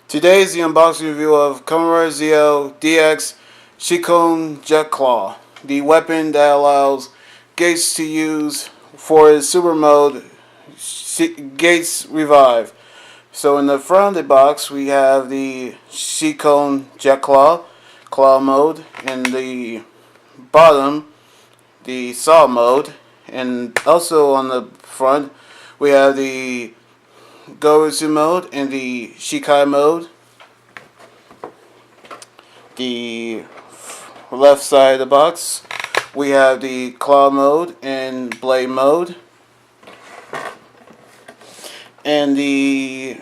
Today is the unboxing review of Kamen DX Zikan Jaclaw, the weapon that allows Gates to use for his super mode Gates Revive. So in the front of the box we have the Zikan Jaclaw claw mode, in the bottom the saw mode, and also on the front we have the Goetsu mode and the Shikai mode. The left side of the box we have the claw mode and blade mode. And the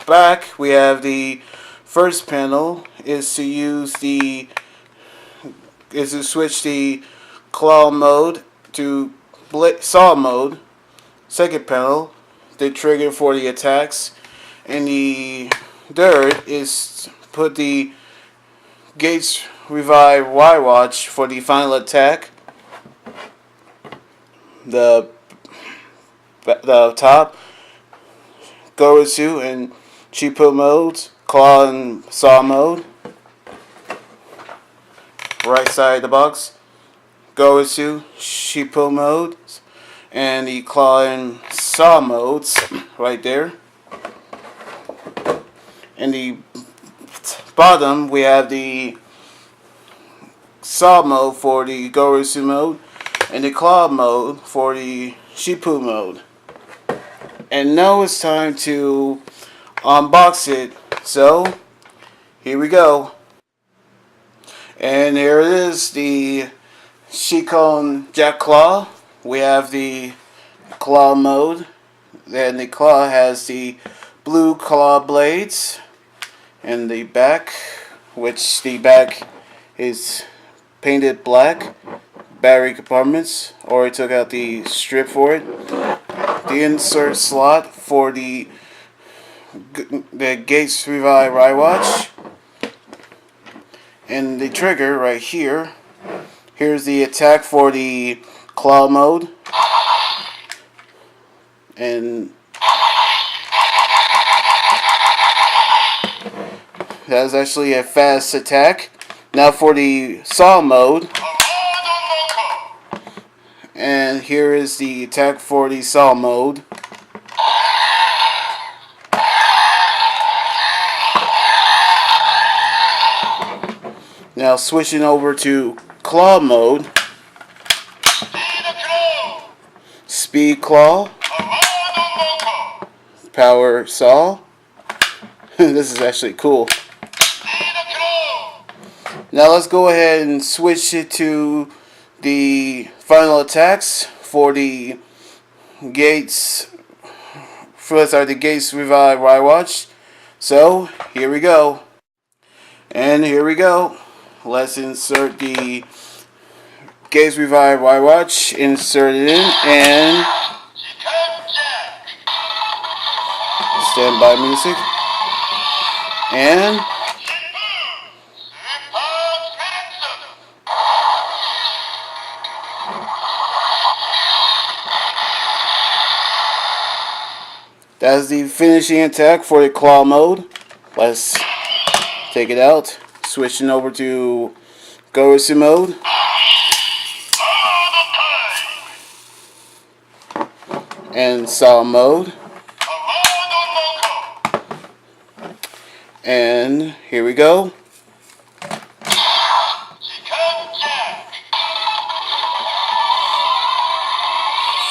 back we have the first panel is to switch the claw mode to saw mode. Second panel, the trigger for the attacks, and the third is put the Gates Revive Y Watch for the final attack. The top, Goetsu and Chipo modes, claw and saw mode. Right side of the box, Goetsu, Chipo modes, and the claw and saw modes right there. In the bottom we have the saw mode for the Goetsu mode and the claw mode for the Chipo mode. And now it's time to unbox it. So here we go. And here it is, the Zikan Jaclaw. We have the claw mode. Then the claw has the blue claw blades. And the back, which the back is painted black. Battery compartments, or I took out the strip for it. The insert slot for the Gates Revive Y Watch. And the trigger right here. Here's the attack for the claw mode. And that is actually a fast attack. Now for the saw mode. And here is the attack for the saw mode. Now switching over to claw mode. Speed claw. Power saw. This is actually cool. Now let's go ahead and switch it to the final attacks for the Gates Revive Y Watch. So here we go. And here we go. Let's insert the Gates Revive Y Watch. Insert it in and standby music. And that's the finishing attack for the claw mode. Let's take it out. Switching over to Goetsu mode. And saw mode. And here we go.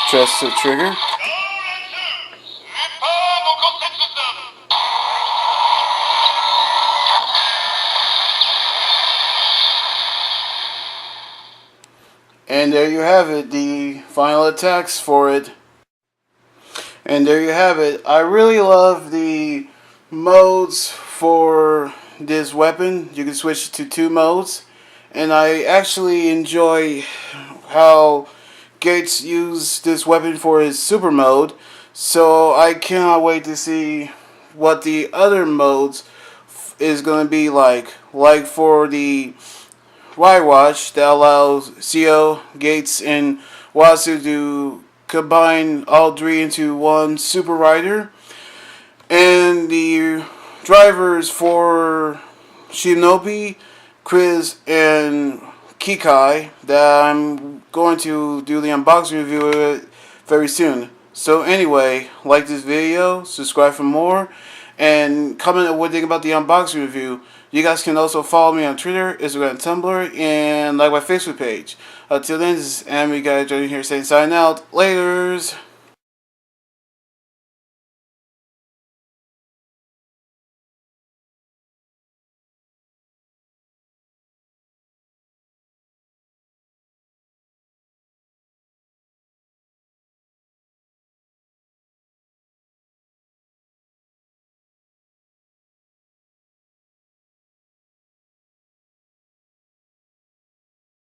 Press the trigger. And there you have it, the final attacks for it. And there you have it. I really love the modes for this weapon. You can switch to 2 modes. And I actually enjoy how Gates used this weapon for his super mode. So I cannot wait to see what the other modes is going to be like. Like for the Y Watch, that allows Seo, Gates, and Wasu to combine all 3 into one super rider. And the drivers for Shinobi, Chris, and Kikai that I'm going to do the unboxing review of it very soon. So anyway, like this video, subscribe for more, and comment on what you think about the unboxing review. You guys can also follow me on Twitter, Instagram, and Tumblr, and like my Facebook page. Until then, this is Anime Guy Johnny here saying sign out. Laters!